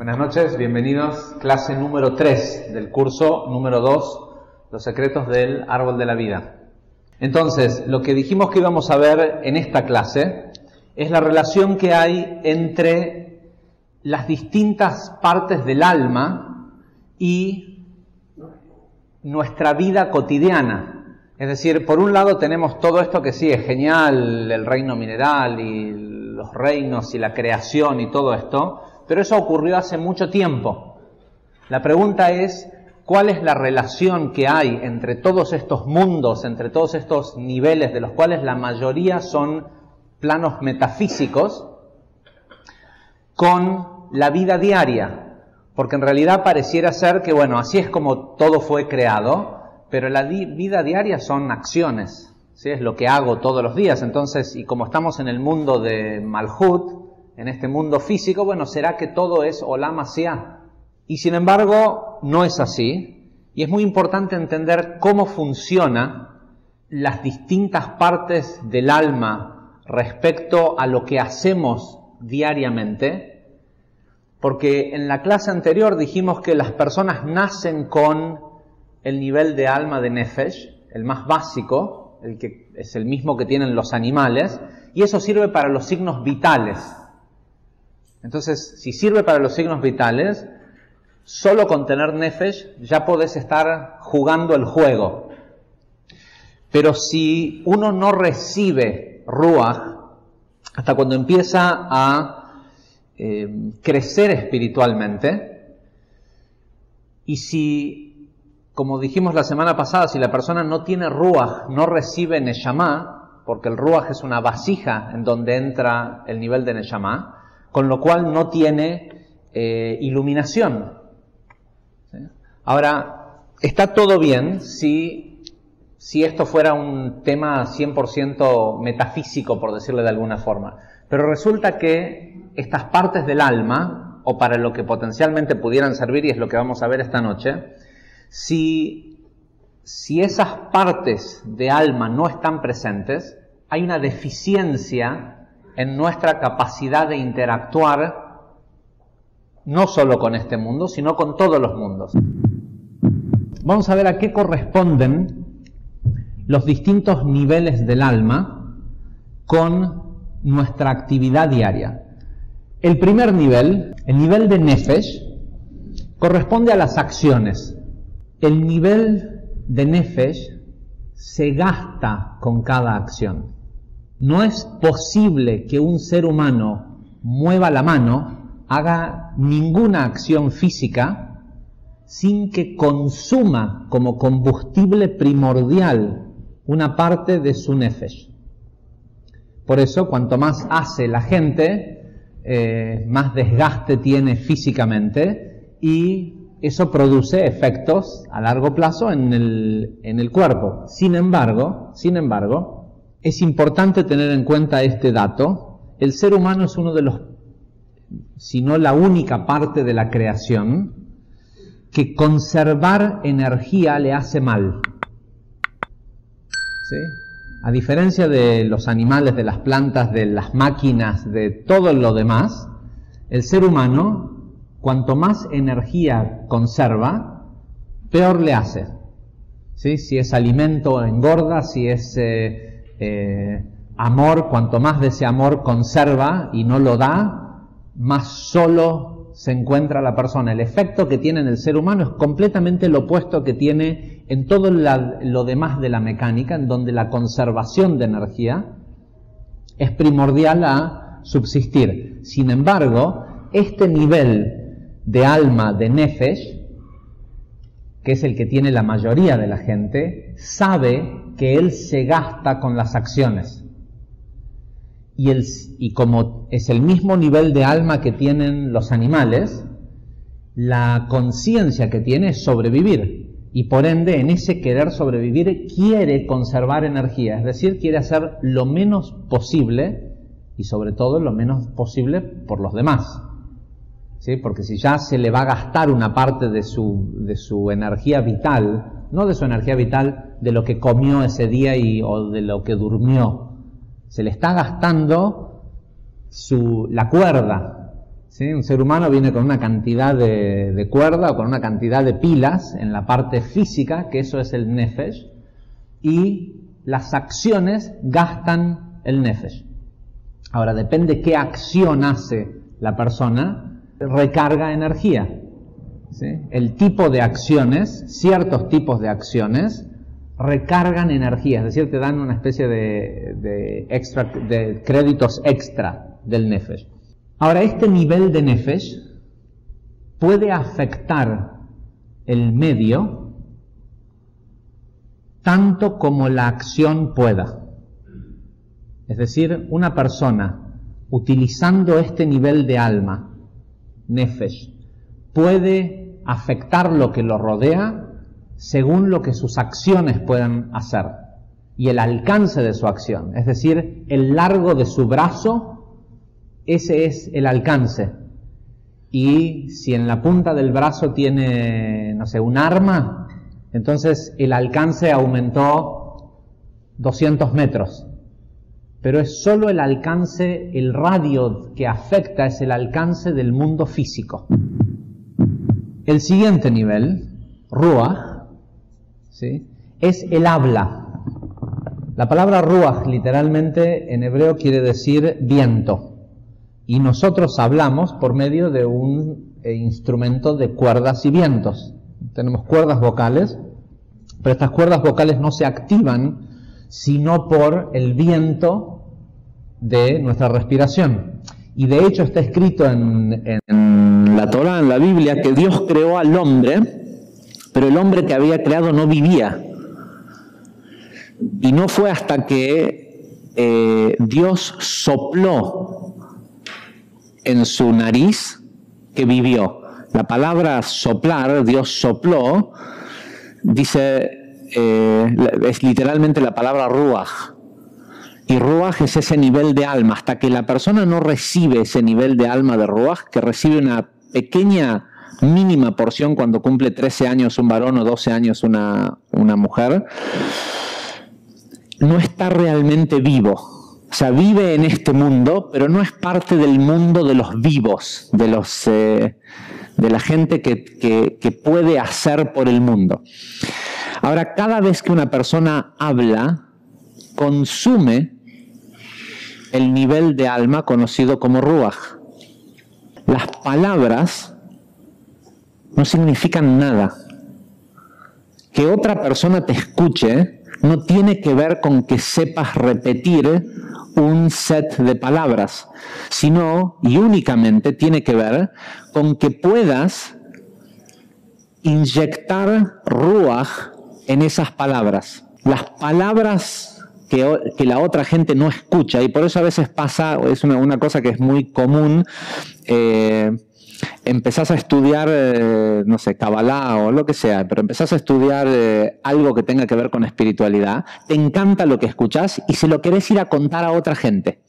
Buenas noches, bienvenidos. Clase número 3 del curso número 2, Los secretos del árbol de la vida. Entonces, lo que dijimos que íbamos a ver en esta clase es la relación que hay entre las distintas partes del alma y nuestra vida cotidiana. Es decir, por un lado tenemos todo esto que sí es genial, el reino mineral y los reinos y la creación y todo esto, pero eso ocurrió hace mucho tiempo. La pregunta es, ¿cuál es la relación que hay entre todos estos mundos, entre todos estos niveles, de los cuales la mayoría son planos metafísicos, con la vida diaria? Porque en realidad pareciera ser que, bueno, así es como todo fue creado, pero la vida diaria son acciones, ¿sí? Es lo que hago todos los días. Entonces, y como estamos en el mundo de Malhut, en este mundo físico, bueno, será que todo es Olam Asiá. Y sin embargo, no es así. Y es muy importante entender cómo funcionan las distintas partes del alma respecto a lo que hacemos diariamente. Porque en la clase anterior dijimos que las personas nacen con el nivel de alma de Nefesh, el más básico, el que es el mismo que tienen los animales, y eso sirve para los signos vitales. Entonces, si sirve para los signos vitales, solo con tener Nefesh ya podés estar jugando el juego. Pero si uno no recibe Ruach, hasta cuando empieza a crecer espiritualmente, y si, como dijimos la semana pasada, si la persona no tiene Ruach, no recibe Neshama, porque el Ruach es una vasija en donde entra el nivel de Neshama, con lo cual no tiene iluminación. ¿Sí? Ahora, está todo bien si esto fuera un tema 100% metafísico, por decirlo de alguna forma. Pero resulta que estas partes del alma, o para lo que potencialmente pudieran servir, y es lo que vamos a ver esta noche, si esas partes de alma no están presentes, hay una deficiencia en nuestra capacidad de interactuar no solo con este mundo, sino con todos los mundos. Vamos a ver a qué corresponden los distintos niveles del alma con nuestra actividad diaria. El primer nivel, el nivel de Nefesh, corresponde a las acciones. El nivel de Nefesh se gasta con cada acción. No es posible que un ser humano mueva la mano, haga ninguna acción física, sin que consuma como combustible primordial una parte de su Nefesh. Por eso, cuanto más hace la gente, más desgaste tiene físicamente, y eso produce efectos a largo plazo en el cuerpo. Sin embargo, es importante tener en cuenta este dato. El ser humano es uno de los, si no la única parte de la creación, que conservar energía le hace mal. ¿Sí? A diferencia de los animales, de las plantas, de las máquinas, de todo lo demás, el ser humano, cuanto más energía conserva, peor le hace. ¿Sí? Si es alimento, engorda. Si es amor, cuanto más de ese amor conserva y no lo da, más solo se encuentra la persona. El efecto que tiene en el ser humano es completamente lo opuesto que tiene en todo lo demás de la mecánica, en donde la conservación de energía es primordial a subsistir. Sin embargo, este nivel de alma, de Nefesh, que es el que tiene la mayoría de la gente, sabe que él se gasta con las acciones. Y como es el mismo nivel de alma que tienen los animales, la conciencia que tiene es sobrevivir. Y por ende, en ese querer sobrevivir, quiere conservar energía. Es decir, quiere hacer lo menos posible, y sobre todo lo menos posible por los demás. ¿Sí? Porque si ya se le va a gastar una parte de su energía vital, no de su energía vital, de lo que comió ese día o de lo que durmió, se le está gastando la cuerda, ¿sí? Un ser humano viene con una cantidad de cuerda o con una cantidad de pilas en la parte física, que eso es el nefesh, y las acciones gastan el nefesh. Ahora, depende qué acción hace la persona, recarga energía. ¿Sí? El tipo de acciones, ciertos tipos de acciones, recargan energía, es decir, te dan una especie de créditos extra del nefesh. Ahora, este nivel de nefesh puede afectar el medio tanto como la acción pueda. Es decir, una persona utilizando este nivel de alma, nefesh, puede afectar lo que lo rodea según lo que sus acciones puedan hacer y el alcance de su acción. Es decir, el largo de su brazo, ese es el alcance. Y si en la punta del brazo tiene, no sé, un arma, entonces el alcance aumentó 200 metros. Pero es solo el alcance, el radio que afecta es el alcance del mundo físico. El siguiente nivel, ruach, ¿sí?, es el habla. La palabra ruach literalmente en hebreo quiere decir viento. Y nosotros hablamos por medio de un instrumento de cuerdas y vientos. Tenemos cuerdas vocales, pero estas cuerdas vocales no se activan sino por el viento de nuestra respiración. Y de hecho está escrito en la Torá, en la Biblia, que Dios creó al hombre, pero el hombre que había creado no vivía. Y no fue hasta que Dios sopló en su nariz que vivió. La palabra soplar, Dios sopló, dice, es literalmente la palabra ruach. Y ruach es ese nivel de alma. Hasta que la persona no recibe ese nivel de alma de ruach, que recibe una pequeña, mínima porción cuando cumple 13 años un varón o 12 años una mujer, no está realmente vivo. O sea, vive en este mundo, pero no es parte del mundo de los vivos, de la gente que puede hacer por el mundo. Ahora, cada vez que una persona habla, consume el nivel de alma conocido como ruach. Las palabras no significan nada. Que otra persona te escuche no tiene que ver con que sepas repetir un set de palabras, sino y únicamente tiene que ver con que puedas inyectar ruach en esas palabras. Las palabras que la otra gente no escucha, y por eso a veces pasa, es una cosa que es muy común, empezás a estudiar, no sé, Kabbalah o lo que sea, pero empezás a estudiar algo que tenga que ver con espiritualidad, te encanta lo que escuchás y se lo querés ir a contar a otra gente.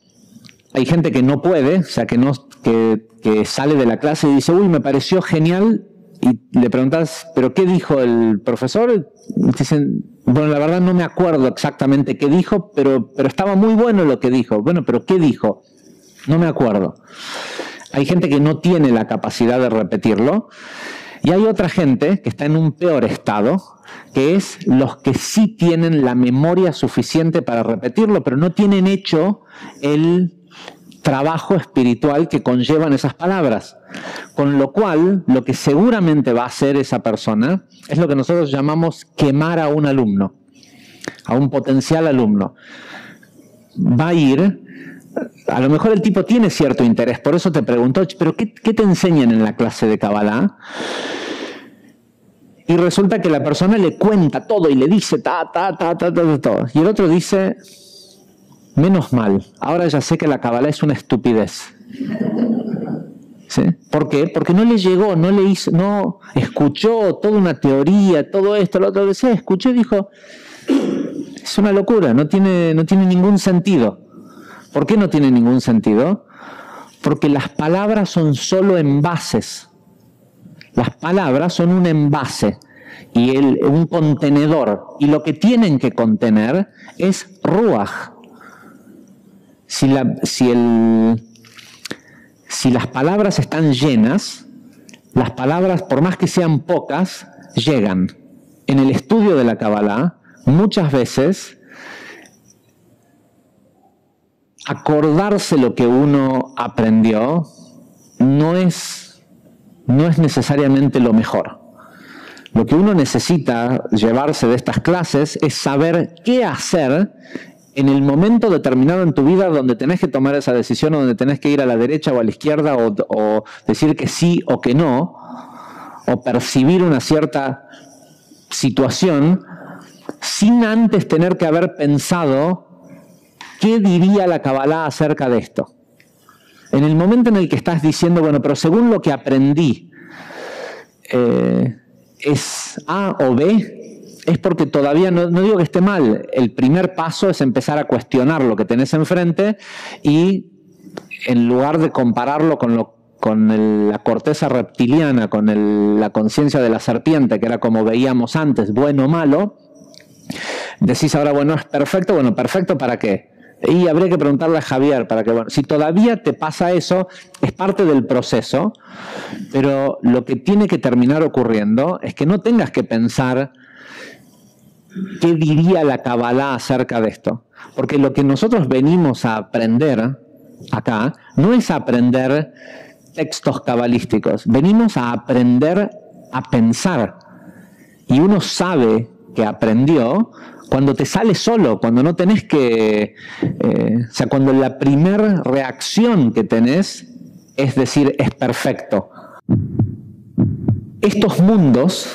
Hay gente que no puede, o sea, que sale de la clase y dice, uy, me pareció genial, y le preguntas, ¿pero qué dijo el profesor? Y te dicen, bueno, la verdad no me acuerdo exactamente qué dijo, pero estaba muy bueno lo que dijo. Bueno, ¿pero qué dijo? No me acuerdo. Hay gente que no tiene la capacidad de repetirlo, y hay otra gente que está en un peor estado, que es los que sí tienen la memoria suficiente para repetirlo, pero no tienen hecho el trabajo espiritual que conllevan esas palabras. Con lo cual, lo que seguramente va a hacer esa persona es lo que nosotros llamamos quemar a un alumno, a un potencial alumno. Va a ir, a lo mejor el tipo tiene cierto interés, por eso te preguntó, ¿pero qué te enseñan en la clase de Kabbalah? Y resulta que la persona le cuenta todo y le dice todo. Y el otro dice, menos mal, ahora ya sé que la Kabbalah es una estupidez. ¿Sí? ¿Por qué? Porque no le llegó, no escuchó toda una teoría, todo esto, lo otro, escuchó y dijo, es una locura, no tiene ningún sentido. ¿Por qué no tiene ningún sentido? Porque las palabras son solo envases. Las palabras son un envase y un contenedor, y lo que tienen que contener si las palabras están llenas, las palabras, por más que sean pocas, llegan. En el estudio de la Kabbalah, muchas veces, acordarse lo que uno aprendió no es necesariamente lo mejor. Lo que uno necesita llevarse de estas clases es saber qué hacer en el momento determinado en tu vida donde tenés que tomar esa decisión, o donde tenés que ir a la derecha o a la izquierda, o decir que sí o que no, o percibir una cierta situación, sin antes tener que haber pensado qué diría la Kabbalah acerca de esto. En el momento en el que estás diciendo, bueno, pero según lo que aprendí, ¿es A o B? Es porque todavía, no digo que esté mal, el primer paso es empezar a cuestionar lo que tenés enfrente y en lugar de compararlo con la corteza reptiliana, con la conciencia de la serpiente, que era como veíamos antes, bueno o malo, decís ahora, bueno, ¿es perfecto? Bueno, ¿perfecto para qué? Y habría que preguntarle a Javier para que, bueno, si todavía te pasa eso, es parte del proceso, pero lo que tiene que terminar ocurriendo es que no tengas que pensar qué diría la Kabbalah acerca de esto. Porque lo que nosotros venimos a aprender acá no es aprender textos cabalísticos, venimos a aprender a pensar. Y uno sabe que aprendió cuando te sale solo, cuando no tenés que... o sea, cuando la primera reacción que tenés es decir, es perfecto. Estos mundos,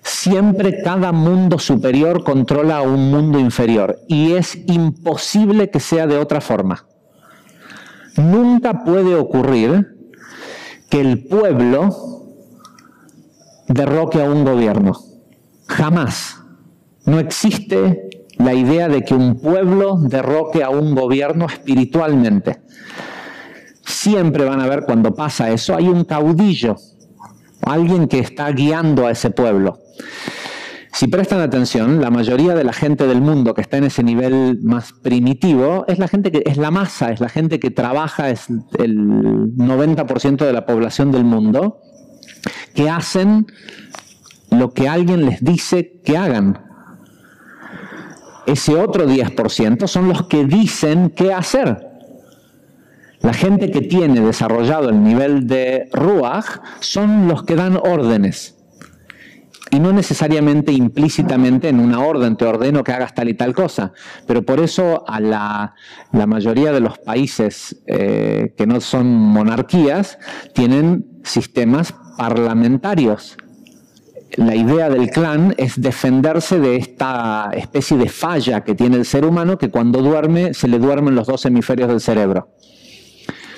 siempre cada mundo superior controla a un mundo inferior y es imposible que sea de otra forma. Nunca puede ocurrir que el pueblo derroque a un gobierno. Jamás. No existe la idea de que un pueblo derroque a un gobierno espiritualmente. Siempre van a ver, cuando pasa eso, hay un caudillo, alguien que está guiando a ese pueblo. Si prestan atención, la mayoría de la gente del mundo que está en ese nivel más primitivo es la gente que es la masa, es la gente que trabaja, es el 90% de la población del mundo, que hacen lo que alguien les dice que hagan. Ese otro 10% son los que dicen qué hacer. La gente que tiene desarrollado el nivel de Ruach son los que dan órdenes. Y no necesariamente implícitamente en una orden te ordeno que hagas tal y tal cosa. Pero por eso a la mayoría de los países que no son monarquías tienen sistemas parlamentarios. La idea del clan es defenderse de esta especie de falla que tiene el ser humano, que cuando duerme se le duermen los dos hemisferios del cerebro.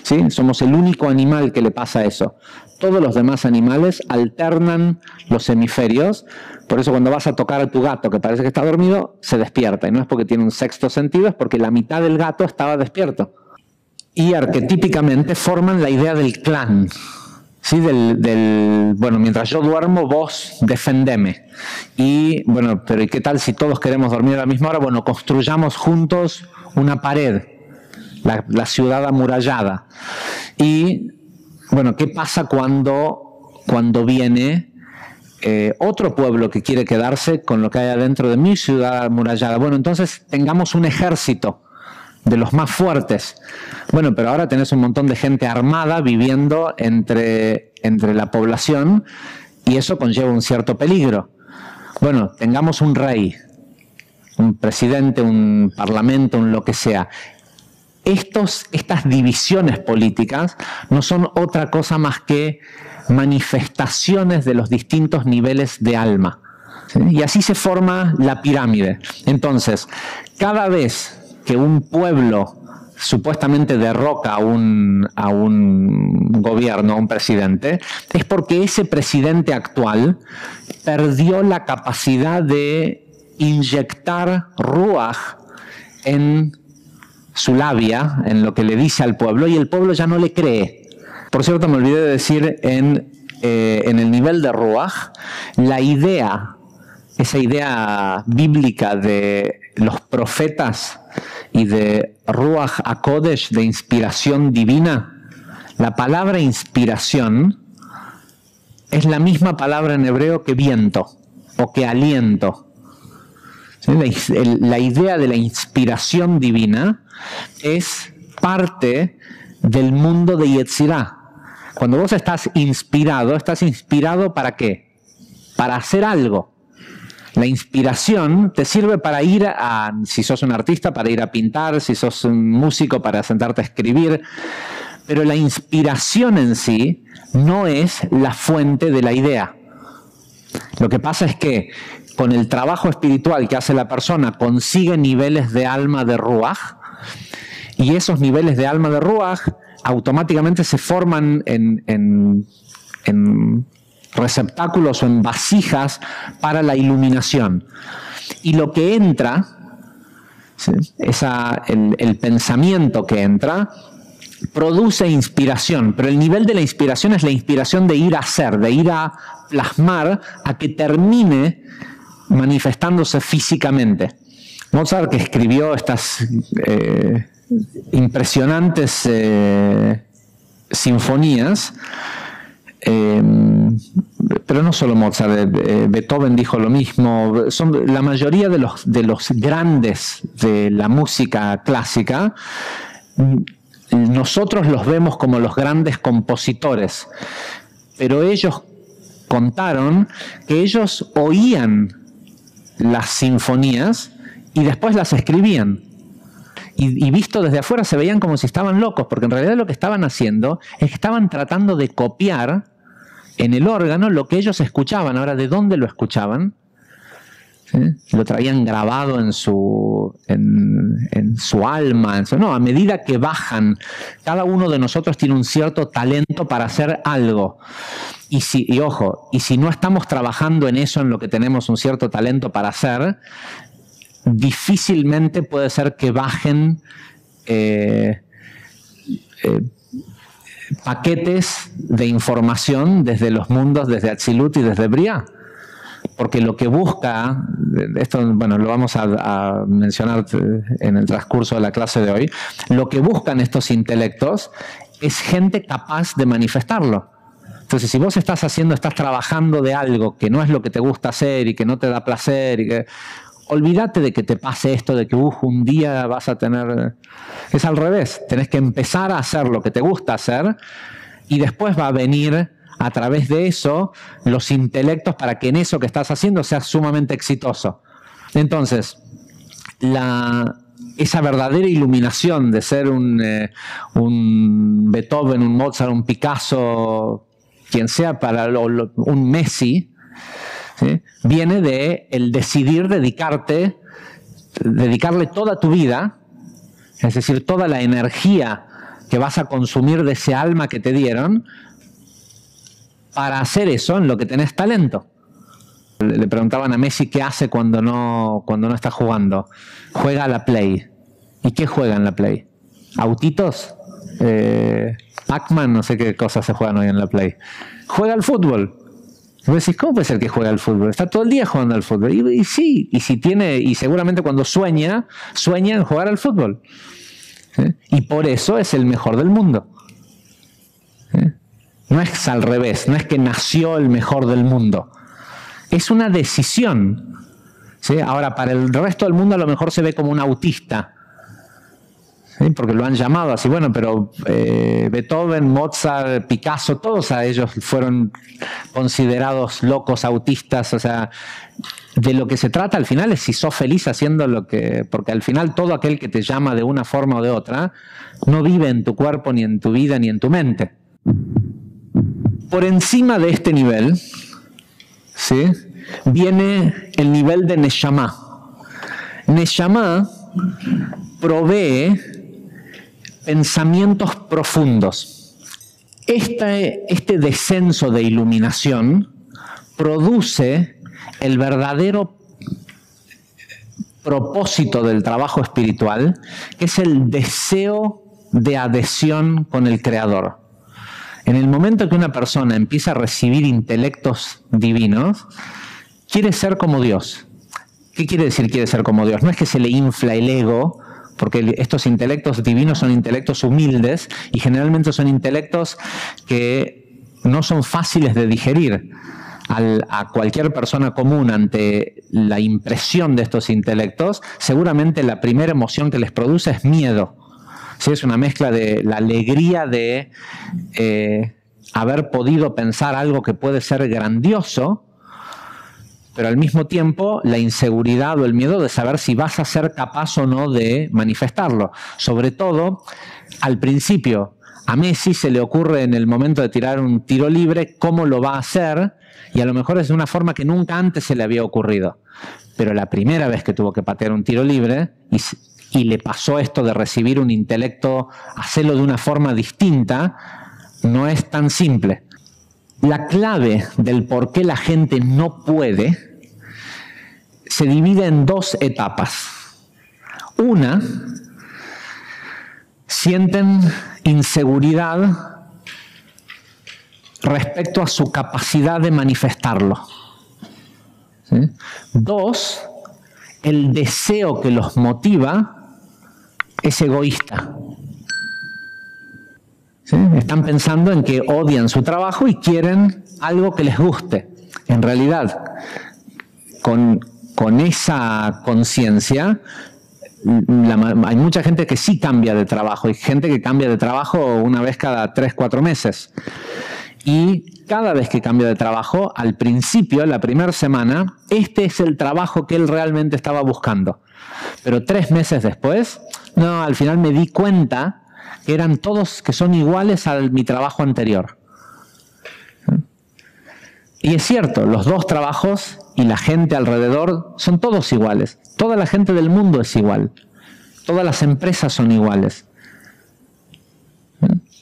¿Sí? Somos el único animal que le pasa eso. Todos los demás animales alternan los hemisferios, por eso cuando vas a tocar a tu gato que parece que está dormido, se despierta. Y no es porque tiene un sexto sentido, es porque la mitad del gato estaba despierto. Y arquetípicamente forman la idea del clan. ¿Sí? Bueno, mientras yo duermo, vos defendeme. Y bueno, pero ¿y qué tal si todos queremos dormir a la misma hora? Bueno, construyamos juntos una pared. La ciudad amurallada. Y, bueno, ¿qué pasa cuando viene otro pueblo que quiere quedarse con lo que hay adentro de mi ciudad amurallada? Bueno, entonces tengamos un ejército de los más fuertes. Bueno, pero ahora tenés un montón de gente armada viviendo entre la población y eso conlleva un cierto peligro. Bueno, tengamos un rey, un presidente, un parlamento, un lo que sea. Estas divisiones políticas no son otra cosa más que manifestaciones de los distintos niveles de alma. ¿Sí? Y así se forma la pirámide. Entonces, cada vez que un pueblo supuestamente derroca a un gobierno, a un presidente, es porque ese presidente actual perdió la capacidad de inyectar ruaj en su labia, en lo que le dice al pueblo, y el pueblo ya no le cree. Por cierto, me olvidé de decir en el nivel de Ruach, esa idea bíblica de los profetas y de Ruach HaKodesh, de inspiración divina, La palabra inspiración es la misma palabra en hebreo que viento o que aliento. ¿Sí? La idea de la inspiración divina es parte del mundo de Yetzirah. Cuando vos estás inspirado ¿para qué? Para hacer algo. La inspiración te sirve para ir a, si sos un artista, para ir a pintar, si sos un músico, para sentarte a escribir. Pero la inspiración en sí no es la fuente de la idea. Lo que pasa es que con el trabajo espiritual que hace la persona consigue niveles de alma de Ruach, y esos niveles de alma de Ruach automáticamente se forman en receptáculos o en vasijas para la iluminación. Y lo que entra, ¿sí? El pensamiento que entra, produce inspiración, pero el nivel de la inspiración es la inspiración de ir a hacer, de ir a plasmar, a que termine manifestándose físicamente. Mozart, que escribió estas impresionantes sinfonías, pero no solo Mozart, Beethoven dijo lo mismo. La mayoría de los grandes de la música clásica, nosotros los vemos como los grandes compositores, pero ellos contaron que ellos oían las sinfonías y después las escribían. Y visto desde afuera se veían como si estaban locos, porque en realidad lo que estaban haciendo es que estaban tratando de copiar en el órgano lo que ellos escuchaban. Ahora, ¿de dónde lo escuchaban? ¿Sí? Lo traían grabado en su alma. No, a medida que bajan, cada uno de nosotros tiene un cierto talento para hacer algo. Y ojo, y si no estamos trabajando en eso, en lo que tenemos un cierto talento para hacer, difícilmente puede ser que bajen paquetes de información desde los mundos, desde Atzilut y desde Briah. Porque lo que busca, esto bueno, lo vamos a mencionar en el transcurso de la clase de hoy, lo que buscan estos intelectos es gente capaz de manifestarlo. Entonces, si vos estás trabajando de algo que no es lo que te gusta hacer y que no te da placer, olvídate de que te pase esto, de que un día vas a tener... Es al revés, tenés que empezar a hacer lo que te gusta hacer y después va a venir a través de eso los intelectos para que en eso que estás haciendo seas sumamente exitoso. Entonces, esa verdadera iluminación de ser un Beethoven, un Mozart, un Picasso, quien sea, para un Messi, ¿sí? Viene de el decidir dedicarle toda tu vida, es decir, toda la energía que vas a consumir de ese alma que te dieron, para hacer eso en lo que tenés talento. Le preguntaban a Messi qué hace cuando no está jugando. Juega a la Play. ¿Y qué juega en la Play? ¿Autitos? Pac-Man, no sé qué cosas se juegan hoy en la Play. Juega al fútbol. Y vos decís, ¿cómo puede ser que juegue al fútbol? Está todo el día jugando al fútbol. Y sí, y seguramente cuando sueña en jugar al fútbol. ¿Sí? Y por eso es el mejor del mundo. ¿Sí? No es al revés, no es que nació el mejor del mundo. Es una decisión. ¿Sí? Ahora, para el resto del mundo a lo mejor se ve como un autista. ¿Sí? Porque lo han llamado así. Bueno, pero Beethoven, Mozart, Picasso, todos a ellos fueron considerados locos, autistas. O sea, de lo que se trata al final es si sos feliz haciendo lo que... Porque al final todo aquel que te llama de una forma o de otra no vive en tu cuerpo, ni en tu vida, ni en tu mente. Por encima de este nivel, ¿sí?, viene el nivel de Neshama. Neshama provee pensamientos profundos. Este descenso de iluminación produce el verdadero propósito del trabajo espiritual, que es el deseo de adhesión con el Creador. En el momento que una persona empieza a recibir intelectos divinos, quiere ser como Dios. ¿Qué quiere decir quiere ser como Dios? No es que se le infla el ego porque estos intelectos divinos son intelectos humildes y generalmente son intelectos que no son fáciles de digerir. A cualquier persona común ante la impresión de estos intelectos, seguramente la primera emoción que les produce es miedo. ¿Sí? Es una mezcla de la alegría de haber podido pensar algo que puede ser grandioso, pero al mismo tiempo la inseguridad o el miedo de saber si vas a ser capaz o no de manifestarlo. Sobre todo, al principio, a Messi se le ocurre en el momento de tirar un tiro libre cómo lo va a hacer, y a lo mejor es de una forma que nunca antes se le había ocurrido. Pero la primera vez que tuvo que patear un tiro libre y le pasó esto de recibir un intelecto, hacerlo de una forma distinta, no es tan simple. La clave del por qué la gente no puede se divide en dos etapas. Una, sienten inseguridad respecto a su capacidad de manifestarlo. ¿Sí? Dos, el deseo que los motiva es egoísta. ¿Sí? Están pensando en que odian su trabajo y quieren algo que les guste. En realidad, con esa conciencia, hay mucha gente que sí cambia de trabajo, hay gente que cambia de trabajo una vez cada 3, 4 meses. Y cada vez que cambia de trabajo, al principio, la primera semana, este es el trabajo que él realmente estaba buscando. Pero 3 meses después, no, al final me di cuenta que eran todos que son iguales a mi trabajo anterior. Y es cierto, los dos trabajos y la gente alrededor son todos iguales. Toda la gente del mundo es igual. Todas las empresas son iguales.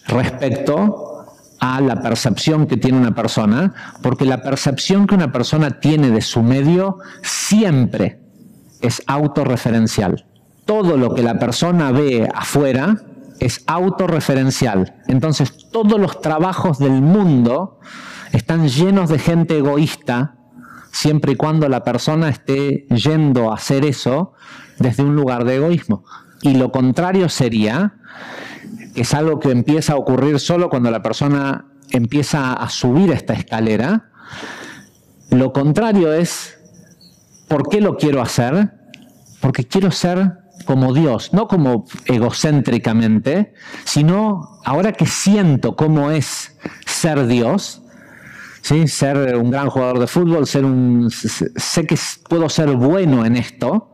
Respecto a la percepción que tiene una persona, porque la percepción que una persona tiene de su medio siempre es autorreferencial. Todo lo que la persona ve afuera es autorreferencial. Entonces, todos los trabajos del mundo están llenos de gente egoísta, siempre y cuando la persona esté yendo a hacer eso desde un lugar de egoísmo. Y lo contrario sería, es algo que empieza a ocurrir solo cuando la persona empieza a subir esta escalera. Lo contrario es, ¿por qué lo quiero hacer? Porque quiero ser como Dios, no como egocéntricamente, sino ahora que siento cómo es ser Dios, ¿sí? Ser un gran jugador de fútbol, sé que puedo ser bueno en esto,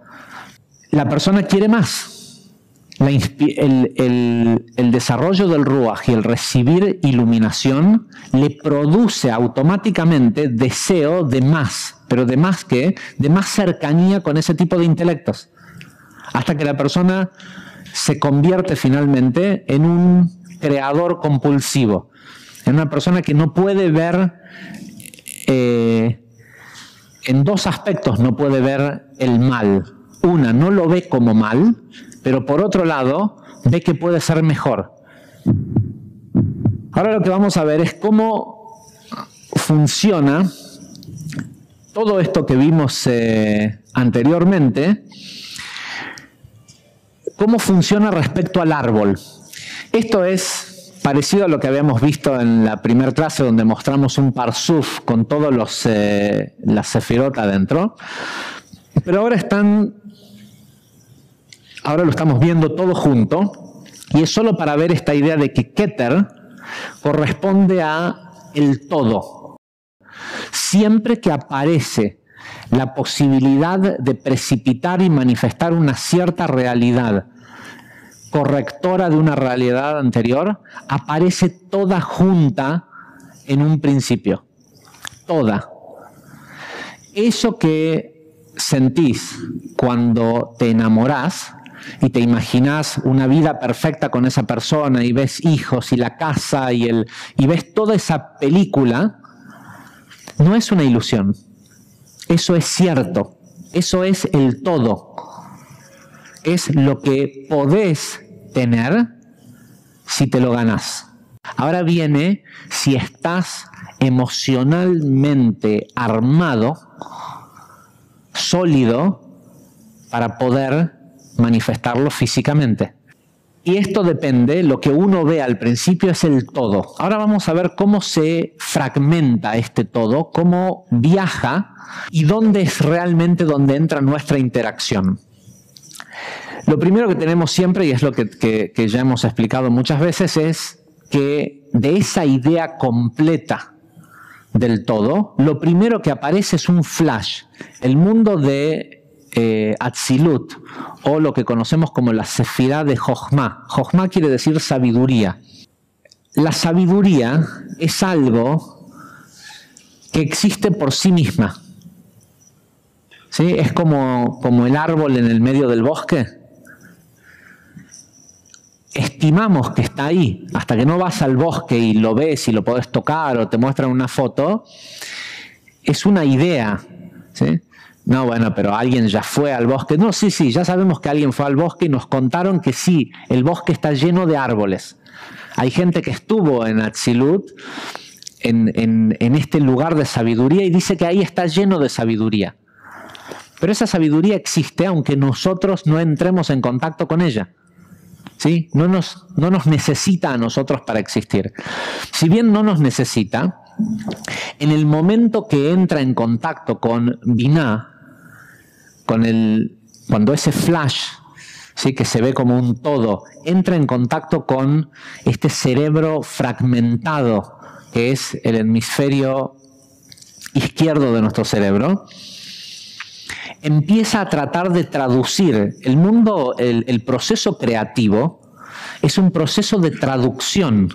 la persona quiere más. El desarrollo del Ruach y el recibir iluminación le produce automáticamente deseo de más, pero de más ¿qué? De más cercanía con ese tipo de intelectos, hasta que la persona se convierte finalmente en un creador compulsivo, en una persona que no puede ver, en dos aspectos no puede ver el mal. Una, no lo ve como mal, pero por otro lado, ve que puede ser mejor. Ahora lo que vamos a ver es cómo funciona todo esto que vimos anteriormente, cómo funciona respecto al árbol. Esto es parecido a lo que habíamos visto en la primera clase, donde mostramos un parsuf con todos las sefirot adentro, pero ahora lo estamos viendo todo junto, y es solo para ver esta idea de que Keter corresponde a el todo. Siempre que aparece la posibilidad de precipitar y manifestar una cierta realidad correctora de una realidad anterior, aparece toda junta en un principio. Toda. Eso que sentís cuando te enamorás y te imaginás una vida perfecta con esa persona y ves hijos y la casa y ves toda esa película, no es una ilusión. Eso es cierto. Eso es el todo. Es lo que podés tener si te lo ganás. Ahora viene si estás emocionalmente armado, sólido, para poder manifestarlo físicamente. Y esto depende, lo que uno ve al principio es el todo. Ahora vamos a ver cómo se fragmenta este todo, cómo viaja y dónde es realmente donde entra nuestra interacción. Lo primero que tenemos siempre, y es lo que ya hemos explicado muchas veces, es que de esa idea completa del todo, lo primero que aparece es un flash. El mundo de Atzilut, o lo que conocemos como la Sefirá de Jochma. Jochma quiere decir sabiduría. La sabiduría es algo que existe por sí misma. ¿Sí? Es como el árbol en el medio del bosque. Estimamos que está ahí, hasta que no vas al bosque y lo ves y lo podés tocar o te muestran una foto, es una idea, ¿sí? No, bueno, pero alguien ya fue al bosque. No, sí, ya sabemos que alguien fue al bosque y nos contaron que sí, el bosque está lleno de árboles. Hay gente que estuvo en Atzilut, en este lugar de sabiduría, y dice que ahí está lleno de sabiduría. Pero esa sabiduría existe aunque nosotros no entremos en contacto con ella. ¿Sí? No nos necesita a nosotros para existir. Si bien no nos necesita, en el momento que entra en contacto con Binah, cuando ese flash, ¿sí?, que se ve como un todo, entra en contacto con este cerebro fragmentado, que es el hemisferio izquierdo de nuestro cerebro, empieza a tratar de traducir. El mundo, el proceso creativo, es un proceso de traducción.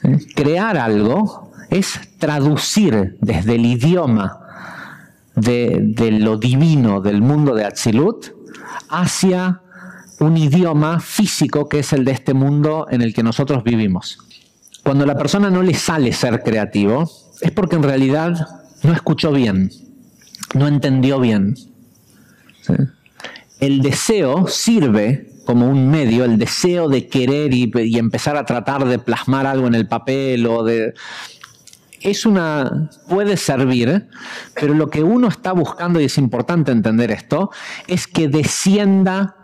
¿Sí? Crear algo es traducir desde el idioma de lo divino del mundo de Atzilut hacia un idioma físico que es el de este mundo en el que nosotros vivimos. Cuando a la persona no le sale ser creativo, es porque en realidad no escuchó bien, no entendió bien. ¿Sí? El deseo sirve como un medio, el deseo de querer y empezar a tratar de plasmar algo en el papel o de... puede servir, pero lo que uno está buscando, y es importante entender esto, es que descienda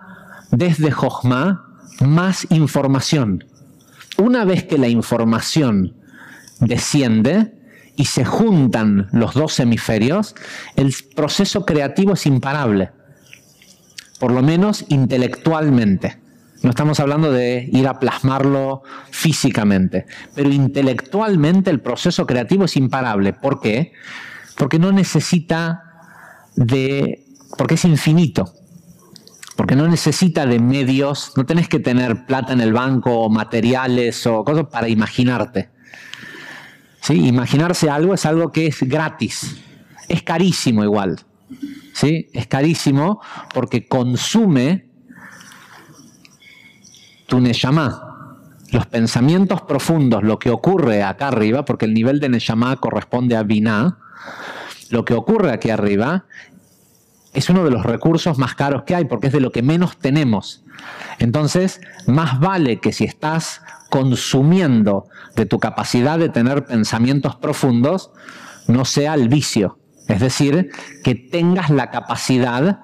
desde Jochma más información. Una vez que la información desciende y se juntan los dos hemisferios, el proceso creativo es imparable, por lo menos intelectualmente. No estamos hablando de ir a plasmarlo físicamente, pero intelectualmente el proceso creativo es imparable. ¿Por qué? Porque no necesita porque es infinito. Porque no necesita de medios, no tenés que tener plata en el banco o materiales o cosas para imaginarte. ¿Sí? Imaginarse algo es algo que es gratis, es carísimo igual. ¿Sí? Es carísimo porque consume tu neshama, los pensamientos profundos, lo que ocurre acá arriba, porque el nivel de neshama corresponde a Binah, lo que ocurre aquí arriba es uno de los recursos más caros que hay, porque es de lo que menos tenemos. Entonces, más vale que si estás consumiendo de tu capacidad de tener pensamientos profundos, no sea el vicio. Es decir, que tengas la capacidad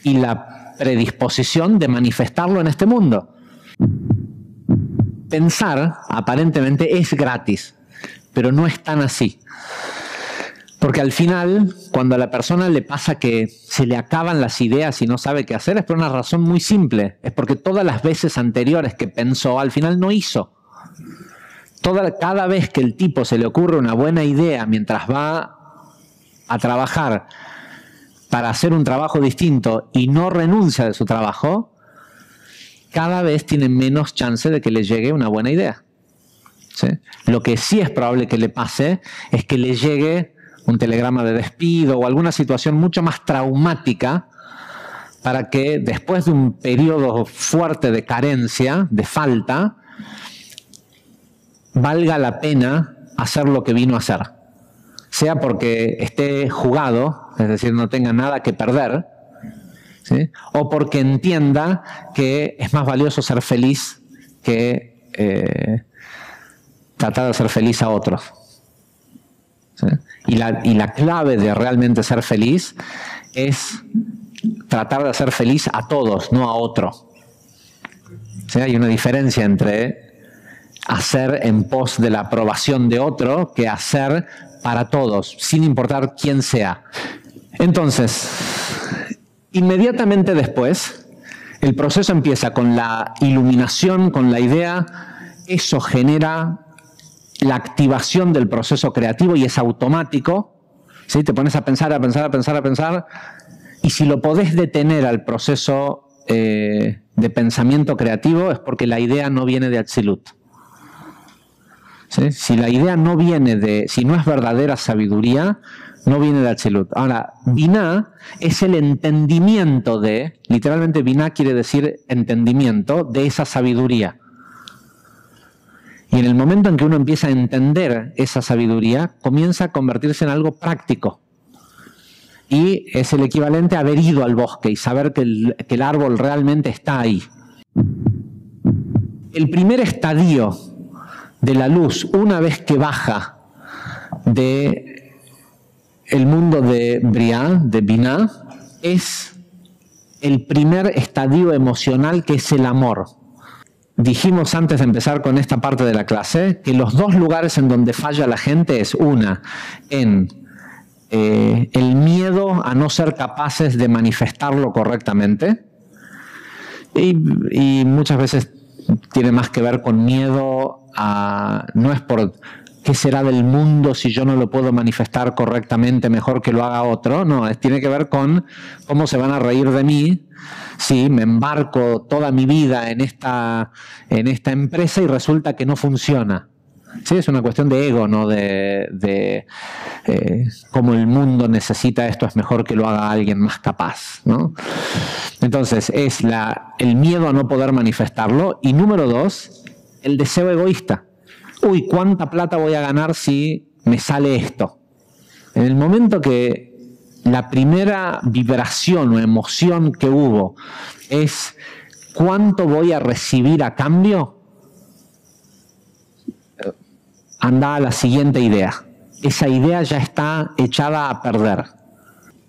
y la predisposición de manifestarlo en este mundo. Pensar, aparentemente, es gratis, pero no es tan así. Porque al final, cuando a la persona le pasa que se le acaban las ideas y no sabe qué hacer, es por una razón muy simple. Es porque todas las veces anteriores que pensó, al final no hizo. Cada vez que el tipo se le ocurre una buena idea mientras va a trabajar para hacer un trabajo distinto y no renuncia de su trabajo, cada vez tiene menos chance de que le llegue una buena idea. ¿Sí? Lo que sí es probable que le pase es que le llegue un telegrama de despido o alguna situación mucho más traumática para que después de un periodo fuerte de carencia, de falta, valga la pena hacer lo que vino a hacer. Sea porque esté jugado, es decir, no tenga nada que perder, ¿sí? O porque entienda que es más valioso ser feliz que tratar de hacer feliz a otros. ¿Sí? Y la clave de realmente ser feliz es tratar de hacer feliz a todos, no a otro. ¿Sí? Hay una diferencia entre hacer en pos de la aprobación de otro que hacer para todos, sin importar quién sea. Entonces, inmediatamente después, el proceso empieza con la iluminación, con la idea. Eso genera la activación del proceso creativo y es automático. ¿Sí? Te pones a pensar, a pensar, a pensar, a pensar. Y si lo podés detener al proceso de pensamiento creativo es porque la idea no viene de Atzilut. ¿Sí? Si la idea no viene de, si no es verdadera sabiduría, no viene de Atzilut. Ahora, Binah es el entendimiento de, literalmente Binah quiere decir entendimiento de esa sabiduría. Y en el momento en que uno empieza a entender esa sabiduría, comienza a convertirse en algo práctico. Y es el equivalente a haber ido al bosque y saber que el árbol realmente está ahí. El primer estadio de la luz, una vez que baja de el mundo de Briah, de Binah, es el primer estadio emocional, que es el amor. Dijimos antes de empezar con esta parte de la clase que los dos lugares en donde falla la gente es una, en el miedo a no ser capaces de manifestarlo correctamente y muchas veces tiene más que ver con miedo a, no es por qué será del mundo si yo no lo puedo manifestar correctamente, mejor que lo haga otro, no, tiene que ver con cómo se van a reír de mí si me embarco toda mi vida en esta empresa y resulta que no funciona. Sí, es una cuestión de ego, ¿no? De cómo el mundo necesita esto, es mejor que lo haga alguien más capaz, ¿no? Entonces, es el miedo a no poder manifestarlo. Y número dos, el deseo egoísta. Uy, ¿cuánta plata voy a ganar si me sale esto? En el momento que la primera vibración o emoción que hubo es ¿cuánto voy a recibir a cambio? Anda a la siguiente idea. Esa idea ya está echada a perder.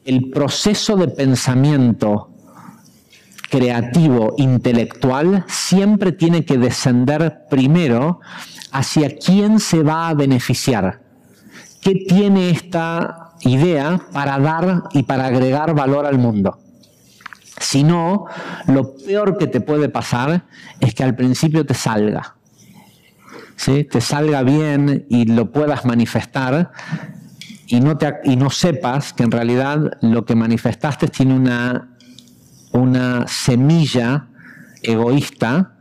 El proceso de pensamiento creativo, intelectual, siempre tiene que descender primero hacia quién se va a beneficiar. ¿Qué tiene esta idea para dar y para agregar valor al mundo? Si no, lo peor que te puede pasar es que al principio te salga. ¿Sí? Te salga bien y lo puedas manifestar y no sepas que en realidad lo que manifestaste tiene una semilla egoísta,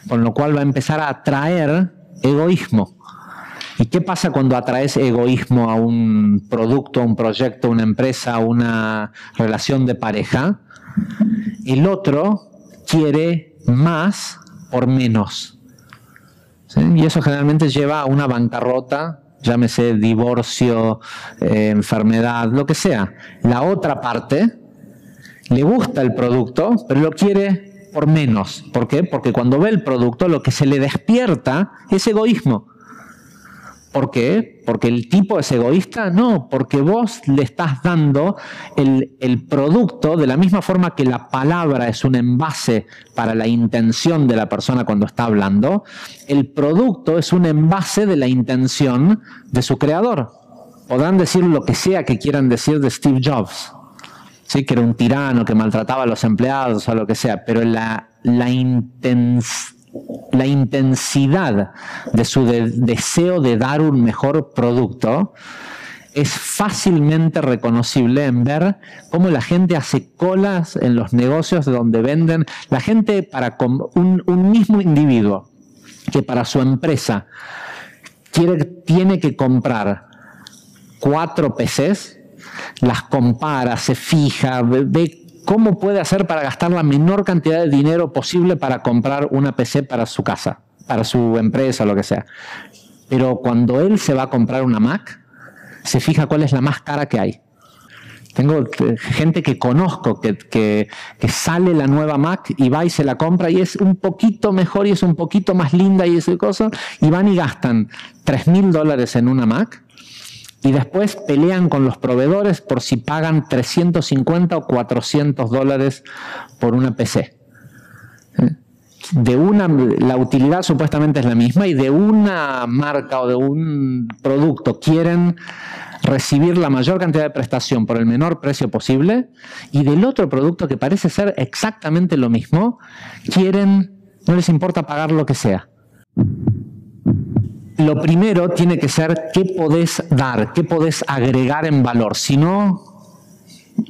con lo cual va a empezar a atraer egoísmo. ¿Y qué pasa cuando atraes egoísmo a un producto, a un proyecto, a una empresa, a una relación de pareja? El otro quiere más por menos. ¿Sí? Y eso generalmente lleva a una bancarrota, llámese divorcio, enfermedad, lo que sea. La otra parte le gusta el producto, pero lo quiere por menos. ¿Por qué? Porque cuando ve el producto lo que se le despierta es egoísmo. ¿Por qué? ¿Porque el tipo es egoísta? No, porque vos le estás dando el producto de la misma forma que la palabra es un envase para la intención de la persona cuando está hablando. El producto es un envase de la intención de su creador. Podrán decir lo que sea que quieran decir de Steve Jobs, ¿sí? Que era un tirano, que maltrataba a los empleados o lo que sea, pero la intensidad de su deseo de dar un mejor producto es fácilmente reconocible en ver cómo la gente hace colas en los negocios de donde venden. La gente, para un mismo individuo que para su empresa tiene que comprar 4 PCs, las compara, se fija, ve cómo puede hacer para gastar la menor cantidad de dinero posible para comprar una PC para su casa, para su empresa, lo que sea. Pero cuando él se va a comprar una Mac, se fija cuál es la más cara que hay. Tengo gente que conozco que sale la nueva Mac y va y se la compra y es un poquito mejor y es un poquito más linda y esa cosa, y van y gastan $3,000 en una Mac y después pelean con los proveedores por si pagan 350 o 400 dólares por una PC. La utilidad supuestamente es la misma, y de una marca o de un producto quieren recibir la mayor cantidad de prestación por el menor precio posible, y del otro producto, que parece ser exactamente lo mismo, no les importa pagar lo que sea. Lo primero tiene que ser qué podés dar, qué podés agregar en valor. Si no,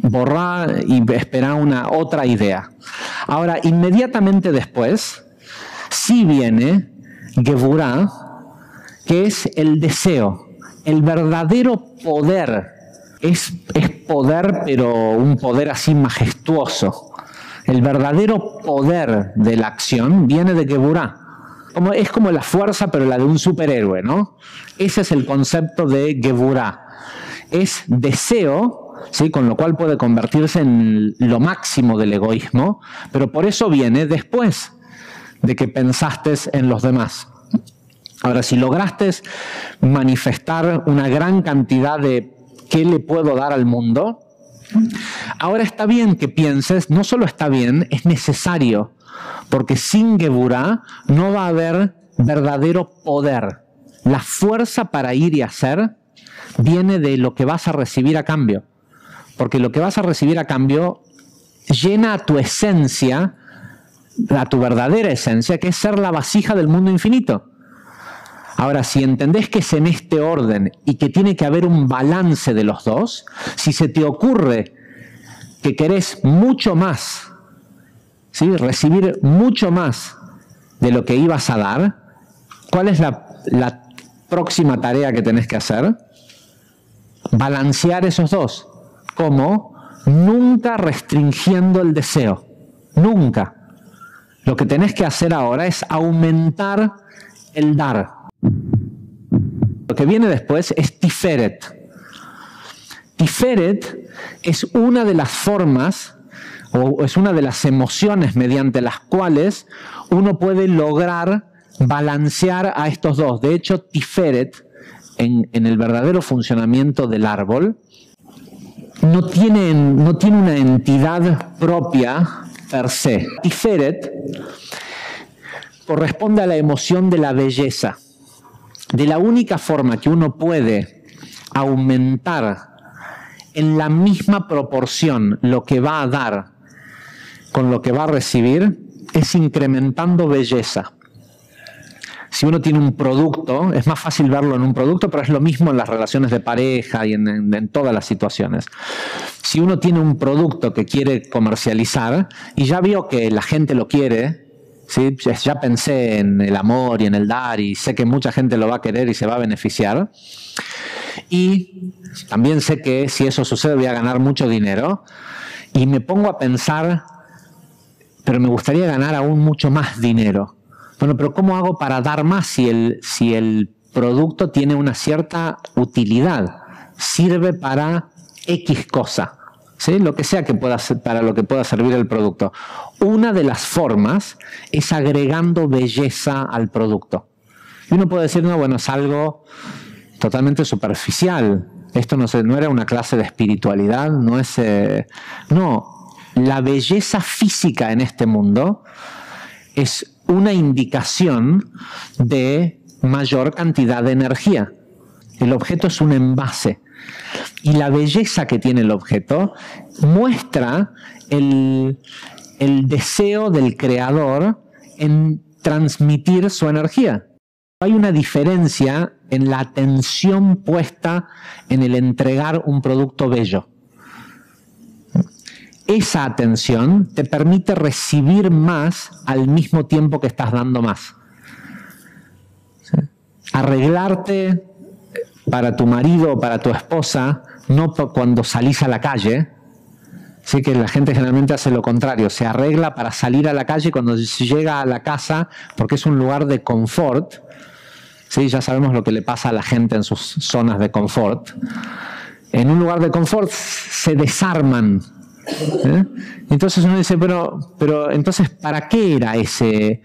borrar y esperar otra idea. Ahora, inmediatamente después, sí viene Gevurah, que es el deseo, el verdadero poder. Es poder, pero un poder así majestuoso. El verdadero poder de la acción viene de Gevurah. Es como la fuerza, pero la de un superhéroe, ¿no? Ese es el concepto de Gevurah. Es deseo, ¿sí? Con lo cual puede convertirse en lo máximo del egoísmo, pero por eso viene después de que pensaste en los demás. Ahora, si lograste manifestar una gran cantidad de qué le puedo dar al mundo, ahora está bien que pienses, no solo está bien, es necesario. Porque sin Gevurah no va a haber verdadero poder. La fuerza para ir y hacer viene de lo que vas a recibir a cambio. Porque lo que vas a recibir a cambio llena a tu esencia, a tu verdadera esencia, que es ser la vasija del mundo infinito. Ahora, si entendés que es en este orden y que tiene que haber un balance de los dos, si se te ocurre que querés mucho más, ¿sí? Recibir mucho más de lo que ibas a dar, ¿cuál es la próxima tarea que tenés que hacer? Balancear esos dos. ¿Cómo? Nunca restringiendo el deseo. Nunca. Lo que tenés que hacer ahora es aumentar el dar. Lo que viene después es Tiferet. Tiferet es una de las formas, o es una de las emociones mediante las cuales uno puede lograr balancear a estos dos. De hecho, Tiferet, en el verdadero funcionamiento del árbol, no tiene una entidad propia per se. Tiferet corresponde a la emoción de la belleza. De la única forma que uno puede aumentar en la misma proporción lo que va a dar con lo que va a recibir es incrementando belleza. Si uno tiene un producto, es más fácil verlo en un producto, pero es lo mismo en las relaciones de pareja y en todas las situaciones. Si uno tiene un producto que quiere comercializar y ya vio que la gente lo quiere, ¿sí? Ya pensé en el amor y en el dar y sé que mucha gente lo va a querer y se va a beneficiar, y también sé que si eso sucede voy a ganar mucho dinero, y me pongo a pensar, pero me gustaría ganar aún mucho más dinero. Bueno, pero ¿cómo hago para dar más si el producto tiene una cierta utilidad? Sirve para X cosa, ¿sí? Lo que sea que pueda ser, para lo que pueda servir el producto. Una de las formas es agregando belleza al producto. Y uno puede decir, no, bueno, es algo totalmente superficial. Esto no era una clase de espiritualidad, no es... no, la belleza física en este mundo es una indicación de mayor cantidad de energía. El objeto es un envase. Y la belleza que tiene el objeto muestra el deseo del creador en transmitir su energía. Hay una diferencia en la atención puesta en el entregar un producto bello. Esa atención te permite recibir más al mismo tiempo que estás dando más. ¿Sí? Arreglarte para tu marido o para tu esposa, no cuando salís a la calle. Sí, que la gente generalmente hace lo contrario, se arregla para salir a la calle cuando llega a la casa, porque es un lugar de confort. Sí, ya sabemos lo que le pasa a la gente en sus zonas de confort. En un lugar de confort se desarman. Entonces uno dice, pero entonces, ¿para qué era ese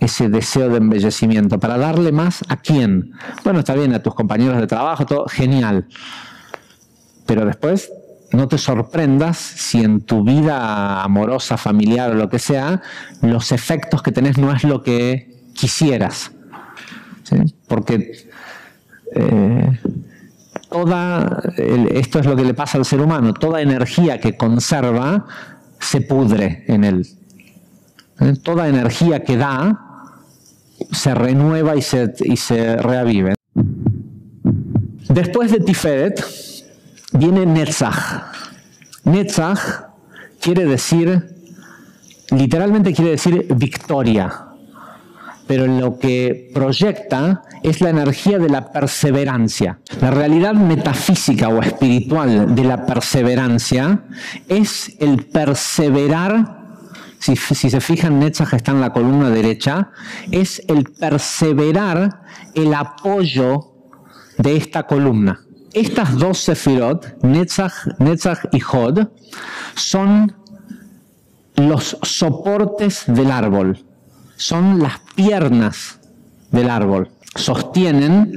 ese deseo de embellecimiento. ¿Para darle más a quién? Bueno, está bien, a tus compañeros de trabajo, todo genial. Pero después no te sorprendas si en tu vida amorosa, familiar o lo que sea, los efectos que tenés no es lo que quisieras. ¿Sí? Porque esto es lo que le pasa al ser humano, toda energía que conserva se pudre en él. Toda energía que da se renueva y se reavive. Después de Tiferet viene Netzach. Netzach literalmente quiere decir victoria. Pero lo que proyecta es la energía de la perseverancia. La realidad metafísica o espiritual de la perseverancia es el perseverar. Si se fijan, Netzach está en la columna derecha, es el perseverar el apoyo de esta columna. Estas dos sefirot, Netzach y Hod, son los soportes del árbol. Son las piernas del árbol. Sostienen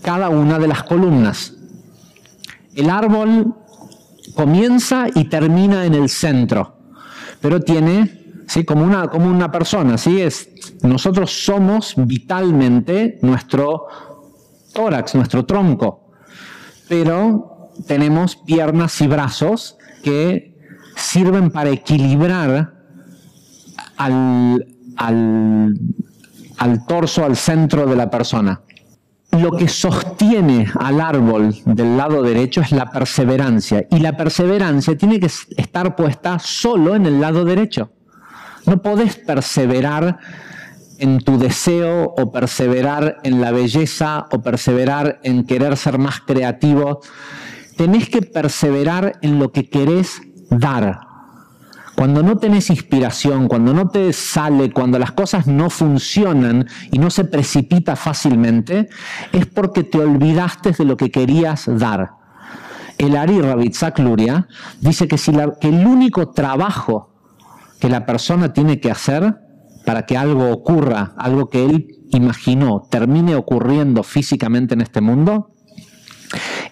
cada una de las columnas. El árbol comienza y termina en el centro, pero tiene, ¿sí?, como una persona. ¿Sí? Nosotros somos vitalmente nuestro tórax, nuestro tronco, pero tenemos piernas y brazos que sirven para equilibrar al torso, al centro de la persona. Lo que sostiene al árbol del lado derecho es la perseverancia, y la perseverancia tiene que estar puesta solo en el lado derecho. No podés perseverar en tu deseo, o perseverar en la belleza, o perseverar en querer ser más creativo. Tenés que perseverar en lo que querés dar. Cuando no tenés inspiración, cuando no te sale, cuando las cosas no funcionan y no se precipita fácilmente, es porque te olvidaste de lo que querías dar. El Ari Rabbi Yitzhak Luria dice que el único trabajo que la persona tiene que hacer para que algo ocurra, algo que él imaginó, termine ocurriendo físicamente en este mundo,